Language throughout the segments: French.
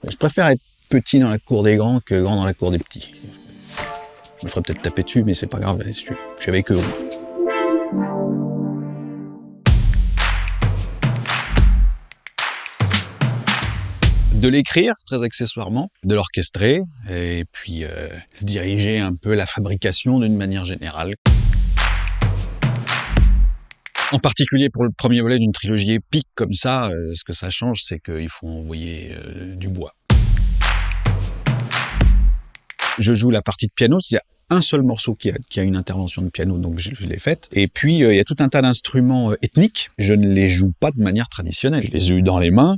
Je préfère être petit dans la cour des grands que grand dans la cour des petits. Je me ferais peut-être taper dessus, mais c'est pas grave, je suis avec eux. De l'écrire, très accessoirement, de l'orchestrer, et puis diriger un peu la fabrication d'une manière générale. En particulier pour le premier volet d'une trilogie épique comme ça, ce que ça change, c'est qu'il faut envoyer du bois. Je joue la partie de piano, il y a un seul morceau qui a une intervention de piano, donc je l'ai faite. Et puis, il y a tout un tas d'instruments ethniques. Je ne les joue pas de manière traditionnelle. Je les ai eu dans les mains.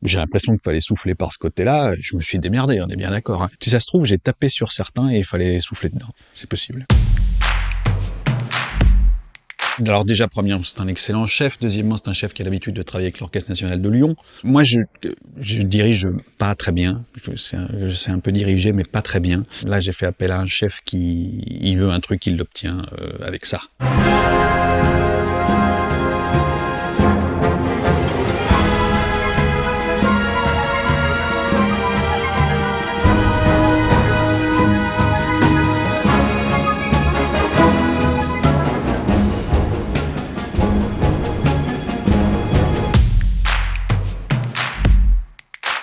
J'ai l'impression qu'il fallait souffler par ce côté-là. Je me suis démerdé, on est bien d'accord. Si ça se trouve, j'ai tapé sur certains et il fallait souffler dedans. C'est possible. Alors déjà, premièrement, c'est un excellent chef. Deuxièmement, c'est un chef qui a l'habitude de travailler avec l'Orchestre National de Lyon. Moi, je dirige pas très bien. Je sais un peu diriger, mais pas très bien. Là, j'ai fait appel à un chef il veut un truc, il l'obtient avec ça.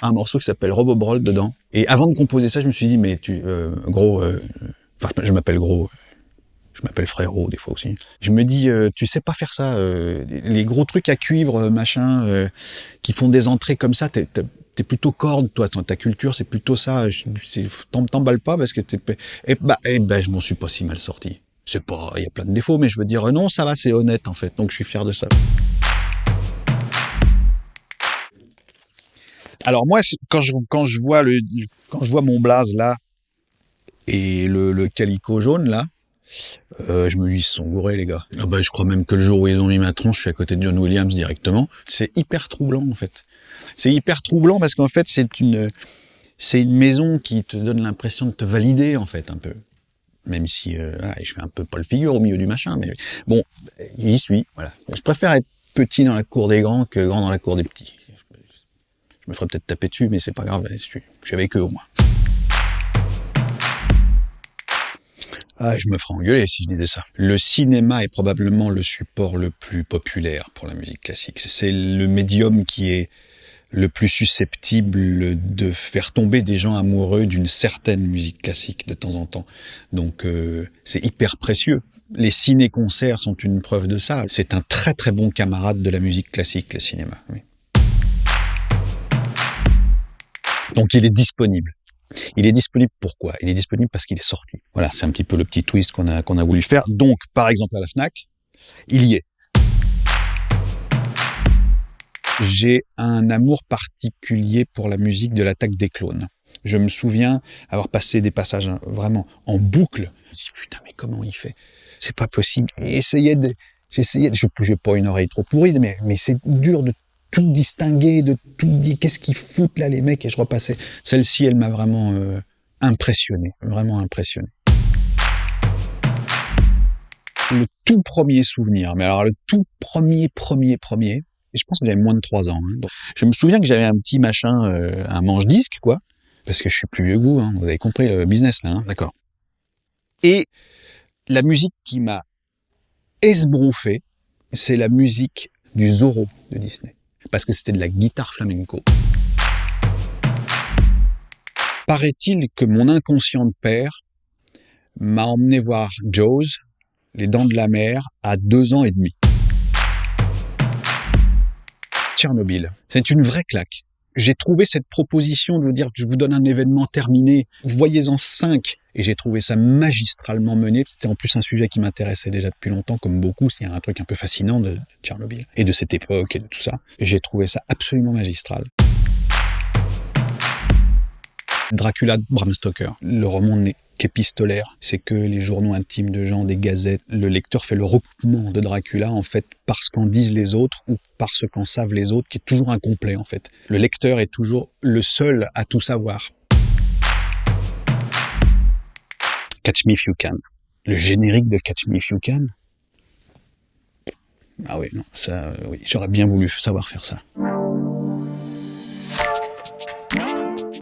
Un morceau qui s'appelle Robobrol dedans. Et avant de composer ça, je me suis dit, mais je m'appelle Gros, je m'appelle Frérot des fois aussi. Je me dis, tu sais pas faire ça, les gros trucs à cuivre, machin, qui font des entrées comme ça, t'es plutôt corde, toi, ta culture, c'est plutôt ça, t'emballes pas parce que je m'en suis pas si mal sorti. Il y a plein de défauts, mais je veux dire, non, ça va, c'est honnête, en fait, donc je suis fier de ça. Alors moi, quand je vois mon blaze là et le calico jaune là, je me dis ils sont gourés les gars. Ah bah je crois même que le jour où ils ont mis ma tronche, je suis à côté de John Williams directement. C'est hyper troublant en fait. C'est hyper troublant parce qu'en fait c'est une maison qui te donne l'impression de te valider en fait un peu. Même si je fais un peu Paul Figure au milieu du machin, mais bon, j'y suis. Voilà. Je préfère être petit dans la cour des grands que grand dans la cour des petits. Je me ferais peut-être taper dessus, mais c'est pas grave, je suis avec eux au moins. Je me ferais engueuler si je disais ça. Le cinéma est probablement le support le plus populaire pour la musique classique. C'est le médium qui est le plus susceptible de faire tomber des gens amoureux d'une certaine musique classique de temps en temps. Donc c'est hyper précieux. Les ciné-concerts sont une preuve de ça. C'est un très très bon camarade de la musique classique, le cinéma. Oui. Donc il est disponible. Il est disponible pourquoi? Il est disponible parce qu'il est sorti. Voilà, c'est un petit peu le petit twist qu'on a voulu faire. Donc, par exemple, à la Fnac, il y est. J'ai un amour particulier pour la musique de l'Attaque des clones. Je me souviens avoir passé des passages vraiment en boucle. Je me dis, putain, mais comment il fait? C'est pas possible. J'essayais, j'ai pas une oreille trop pourrie, mais c'est dur de tout distinguer, de tout dire, qu'est-ce qu'ils foutent là les mecs, et je repassais. Celle-ci, elle m'a vraiment impressionné, vraiment impressionné. Le tout premier souvenir, mais alors le tout premier, et je pense que j'avais moins de 3 ans. Hein, donc, je me souviens que j'avais un petit machin, un manche-disque, quoi, parce que je suis plus vieux que vous, hein, vous avez compris le business là, hein, d'accord. Et la musique qui m'a esbrouffé, c'est la musique du Zorro de Disney. Parce que c'était de la guitare flamenco. Paraît-il que mon inconscient de père m'a emmené voir Jaws, Les Dents de la Mer, à 2 ans et demi. Tchernobyl. C'est une vraie claque. J'ai trouvé cette proposition de vous dire que je vous donne un événement terminé, voyez-en 5. Et j'ai trouvé ça magistralement mené. C'était en plus un sujet qui m'intéressait déjà depuis longtemps, comme beaucoup. Il y a un truc un peu fascinant de Tchernobyl et de cette époque et de tout ça. Et j'ai trouvé ça absolument magistral. Dracula de Bram Stoker. Le roman n'est qu'épistolaire. C'est que les journaux intimes de gens, des gazettes. Le lecteur fait le recoupement de Dracula, en fait, parce qu'en disent les autres ou parce qu'en savent les autres, qui est toujours incomplet, en fait. Le lecteur est toujours le seul à tout savoir. Catch Me If You Can. Le générique de Catch Me If You Can. Ah oui, non, ça, oui, j'aurais bien voulu savoir faire ça.